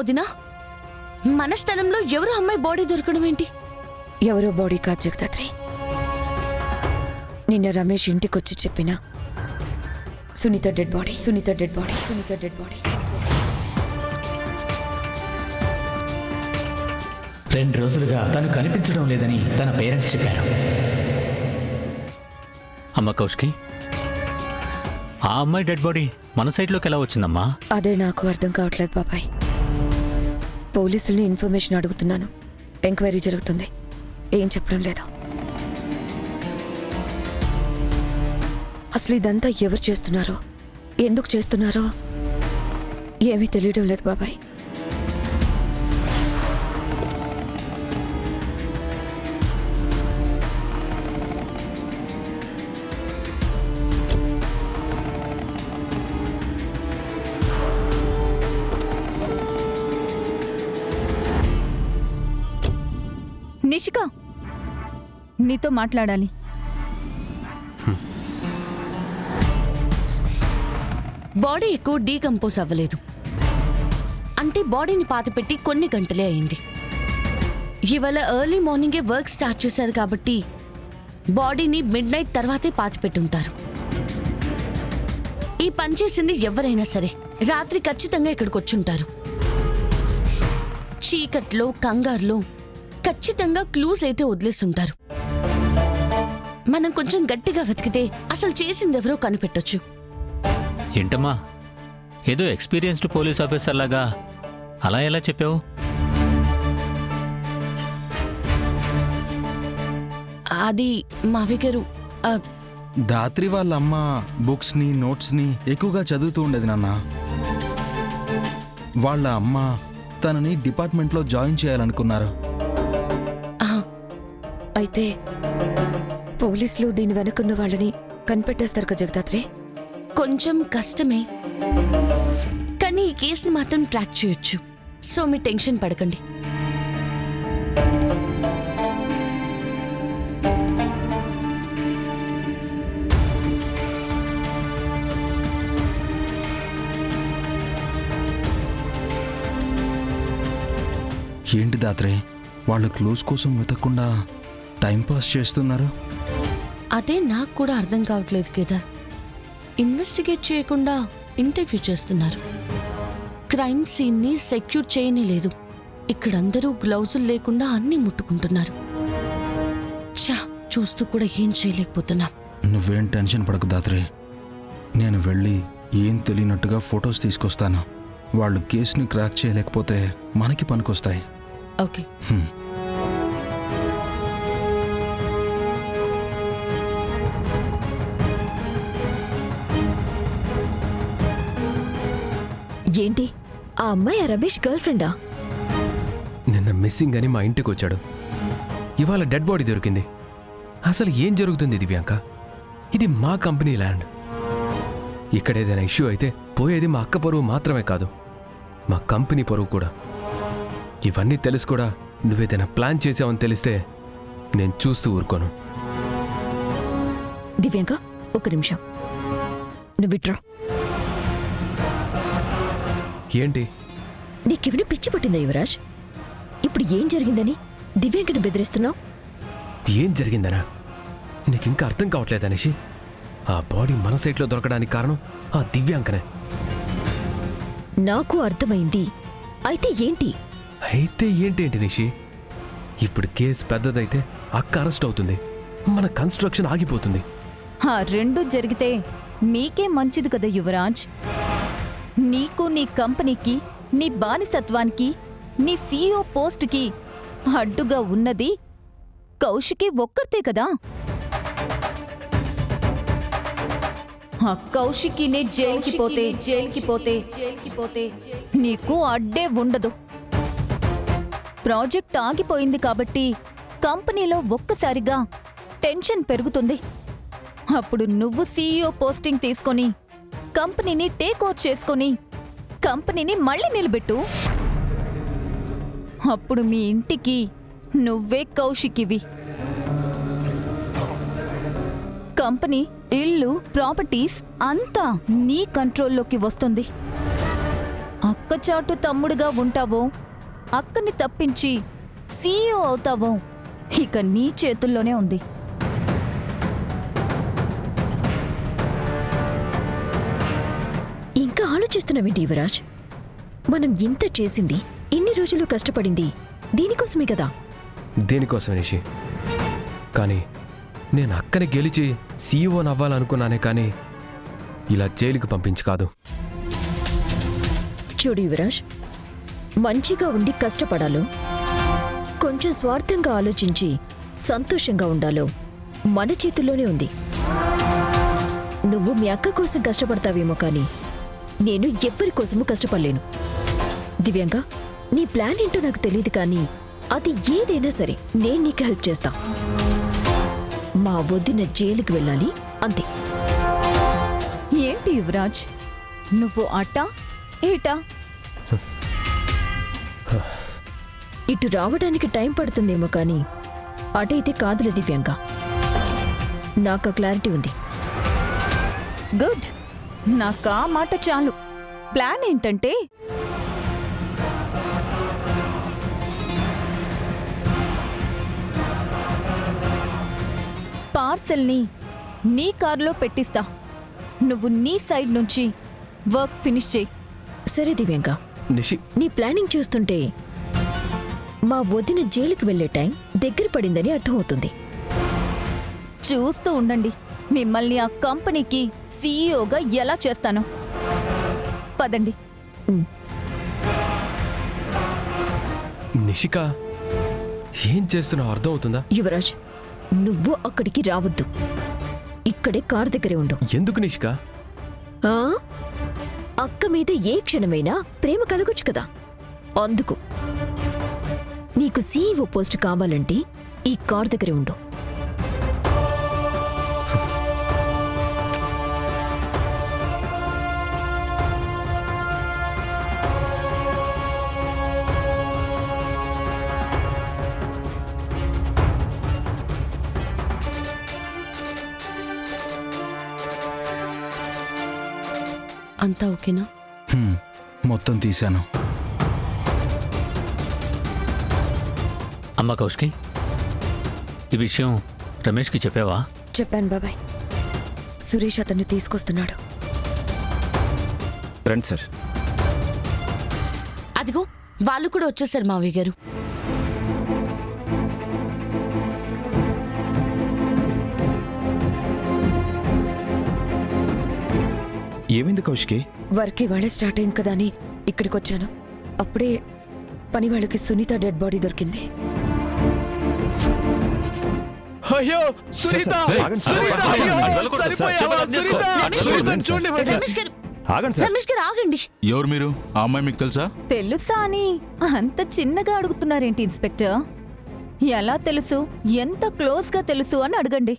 వదినా, మన స్థలంలో ఎవరో అమ్మాయి బాడీ దొరకడం ఏంటి? ఎవరో బాడీ కాదు జగదాత్రి. నిన్న రమేష్ ఇంటికొచ్చి చెప్పిన Sunitha dead body, Sunitha dead body, Sunitha dead body. 2 రోజులుగా తను కనిపించడం లేదని తన పేరెంట్స్ చెప్పారు. అమ్మ కౌశికి, ఆ అమ్మాయి డెడ్ బాడీ మన సైట్లోకి ఎలా వచ్చిందమ్మా? అదే నాకు అర్థం కావట్లేదు బాబాయ్. పోలీసుల్ని ఇన్ఫర్మేషన్ అడుగుతున్నాను, ఎంక్వైరీ జరుగుతుంది, ఏం చెప్పడం లేదు. అసలు ఇదంతా ఎవరు చేస్తున్నారో, ఎందుకు చేస్తున్నారో ఏమీ తెలియడం లేదు బాబాయ్. నిషిక, నీతో మాట్లాడాలి. బాడీ ఎక్కువ డీకంపోజ్ అవ్వలేదు అంటే బాడీని పాతిపెట్టి కొన్ని గంటలే అయింది. ఇవాళ ఎర్లీ మార్నింగే వర్క్ స్టార్ట్ చేశారు కాబట్టి బాడీని మిడ్నైట్ తర్వాతే పాతిపెట్టుంటారు. ఈ పని చేసింది ఎవరైనా సరే రాత్రి ఖచ్చితంగా ఇక్కడికి వచ్చుంటారు. చీకట్లో కంగారులో ఖచ్చితంగా క్లూస్ అయితే వదిలేస్తుంటారు. మనం కొంచెం గట్టిగా వెతికితే అసలు చేసిందెవరో కనిపెట్టొచ్చు. ఏంటమ్మా, ఏదో ఎక్స్పీరియన్స్డ్ పోలీస్ ఆఫీసర్ లాగా అలా ఎలా చెప్పావు? అది మావి గారు, దాత్రి వాళ్ళ అమ్మ బుక్స్ని నోట్స్ని ఎక్కువగా చదువుతూ ఉండేది నాన్న. వాళ్ళ అమ్మ తనని డిపార్ట్మెంట్లో జాయిన్ చేయాలనుకున్నారు. అయితే పోలీసులు దీని వెనుకున్న వాళ్ళని కనిపెట్టేస్తారు కదా జగదాత్రి? కొంచెం కష్టమే, కానీ ఈ కేసుని మాత్రం ట్రాక్ చేయొచ్చు. సో మీ టెన్షన్ పడకండి. ఏంటి దాత్రే, వాళ్ళు క్లూస్ కోసం వెతకకుండా టైంపాస్ చేస్తున్నారు? అదే నాకు కూడా అర్థం కావట్లేదు కేదార్. ఇన్వెస్టిగేట్ చేయకుండా ఇంటర్వ్యూ చేస్తున్నారు. క్రైమ్ సీన్ని సెక్యూర్ చేయనే లేదు. ఇక్కడందరూ గ్లౌజులు లేకుండా అన్నీ ముట్టుకుంటున్నారు. చా, చూస్తూ కూడా ఏం చేయలేకపోతున్నా. నువ్వేం టెన్షన్ పడకు దాత్రే, నేను వెళ్ళి ఏం తెలియనట్టుగా ఫొటోస్ తీసుకొస్తాను. వాళ్ళు కేసుని క్రాక్ చేయలేకపోతే మనకి పనికొస్తాయి. ఓకే. ఏంటి, ఆ అమ్మాయి రమేష్ గర్ల్ ఫ్రెండా? నిన్న మిస్సింగ్ అని మా ఇంటికి వచ్చాడు. ఇవాళ డెడ్ బాడీ దొరికింది. అసలు ఏం జరుగుతుంది దివ్యాంక? ఇది మా కంపెనీ ల్యాండ్. ఇక్కడ ఏదైనా ఇష్యూ అయితే పోయేది మా అక్క పరువు మాత్రమే కాదు, మా కంపెనీ పరువు కూడా. ఇవన్నీ తెలుసు కూడా నువ్వేదైనా ప్లాన్ చేసావని తెలిస్తే నేను చూస్తూ ఊరుకోను. దివ్యాంక, ఒక నిమిషం, నువ్వు విట్రా. ఏంటి, నీకెవరి పిచ్చి పట్టిందా యువరాజ్? ఇప్పుడు ఏం జరిగిందని దివ్యాంకని బెదిరిస్తున్నావు? ఏం జరిగిందనా? నీకింకా అర్థం కావట్లేదు నిషి. ఆ బాడీ మన సైట్లో దొరకడానికి కారణం ఆ దివ్యాంకనే. నాకు అర్థమైంది. అయితే ఏంటి? అయితే ఏంటేంటి నిషి? ఇప్పుడు కేసు పెద్దదైతే అక్క అరెస్ట్ అవుతుంది, మన కన్స్ట్రక్షన్ ఆగిపోతుంది. ఆ రెండు జరిగితే మీకే మంచిది కదా యువరాజ్. నీకు, నీ కంపెనీకి, నీ బానిసత్వానికి, నీ సీఈఓ పోస్టుకి అడ్డుగా ఉన్నది కౌశికి ఒక్కరితే కదా. ఆ కౌశికినే జైలుకి పోతే నీకు అడ్డే ఉండదు. ప్రాజెక్ట్ ఆగిపోయింది కాబట్టి కంపెనీలో ఒక్కసారిగా టెన్షన్ పెరుగుతుంది. అప్పుడు నువ్వు సీఈఓ పోస్టింగ్ తీసుకొని కంపెనీని టేక్ ఓవర్ చేసుకొని కంపెనీని మళ్ళీ నిలబెట్టు. అప్పుడు మీ ఇంటికి నువ్వే కౌశికివి. కంపెనీ, ఇల్లు, ప్రాపర్టీస్ అంతా నీ కంట్రోల్లోకి వస్తుంది. అక్క చాటు తమ్ముడుగా ఉంటావో అక్కని తప్పించి సీఈఓ అవుతావో ఇక నీ చేతుల్లోనే ఉంది. ఇంకా ఆలోచిస్తున్నావేంటి యువరాజ్? మనం ఇంత చేసింది, ఇన్ని రోజులు కష్టపడింది దీనికోసమే కదా. దేనికోసం నిషి? కానీ నేను అక్కని గెలిచి సీఈఓ నవ్వాలనుకున్నానే కానీ ఇలా జైలుకి పంపించి కాదు. చూడు యువరాజ్, మంచిగా ఉండి కష్టపడాలో, కొంచెం స్వార్థంగా ఆలోచించి సంతోషంగా ఉండాలో మన చేతుల్లోనే ఉంది. నువ్వు మీ అక్క కోసం కష్టపడతావేమో కానీ నేను ఎవ్వరి కోసమూ కష్టపడలేను. దివ్యాంక, నీ ప్లాన్ ఏంటో నాకు తెలియదు కానీ అది ఏదైనా సరే నేను నీకు హెల్ప్ చేస్తా. మా వదిన జైలుకి వెళ్ళాలి అంతే. ఏంటి యువరాజ్, నువ్వు అటా ఏటా? ఇటు రావడానికి టైం పడుతుందేమో కానీ అటైతే కాదులే దివ్యాంక. నాకు క్లారిటీ ఉంది. గుడ్, నాకా మాట చాలు. ప్లాన్ ఏంటంటే పార్సెల్ని నీ కారులో పెట్టిస్తా. నువ్వు నీ సైడ్ నుంచి వర్క్ ఫినిష్ చేయి. సరే దివ్యాంక, నిషి, నీ ప్లానింగ్ చూస్తుంటే మా వదిన జైలుకి వెళ్లే టైం దగ్గర పడిందని అర్థమవుతుంది. చూస్తూ ఉండండి మిమ్మల్ని ఆ కంపెనీకి సీఈఓగా ఎలా చేస్తానో. పదండి. నిషిక, ఏం చేస్తున్నావు అర్థమవుతుందా? యువరాజ్, నువ్వు అక్కడికి రావద్దు. ఇక్కడే కారు దగ్గరే ఉండు. ఎందుకు నిషిక? ఆ? అక్క మీద ఏ క్షణమైనా ప్రేమ కలగొచ్చు కదా, అందుకు. నీకు సీఈఓ పోస్ట్ కావాలంటే ఈ కార్ దగ్గరే ఉండు. అంతా ఓకేనా? మొత్తం తీశాను. అమ్మ కౌశికి, ఈ విషయం రమేష్కి చెప్పావా? చెప్పాను బాబాయ్. సురేష్ అతన్ని తీసుకొస్తున్నాడు. రండి సార్. అదిగో వాళ్ళు కూడా వచ్చేసారు మావయ్య గారు. ఏమైంది కౌశికి? వర్క్ ఇవాళే స్టార్ట్ అయింది కదా అని ఇక్కడికి వచ్చాను. అప్పుడే పని వాళ్ళకి సునీత డెడ్ బాడీ దొరికింది. అయ్యో సునీత! సునీత! అయ్యో! సరిపోయావా, సునీత? రమేష్ గారు, ఆగండి సార్. రమేష్ గారు ఆగండి. ఎవరు మీరు? ఆ అమ్మాయి మీకు తెలుసా? తెలుసా అని అంత చిన్నగా అడుగుతున్నారేంటి ఇన్స్పెక్టర్? ఎలా తెలుసు, ఎంత క్లోజ్గా తెలుసు అని అడగండి.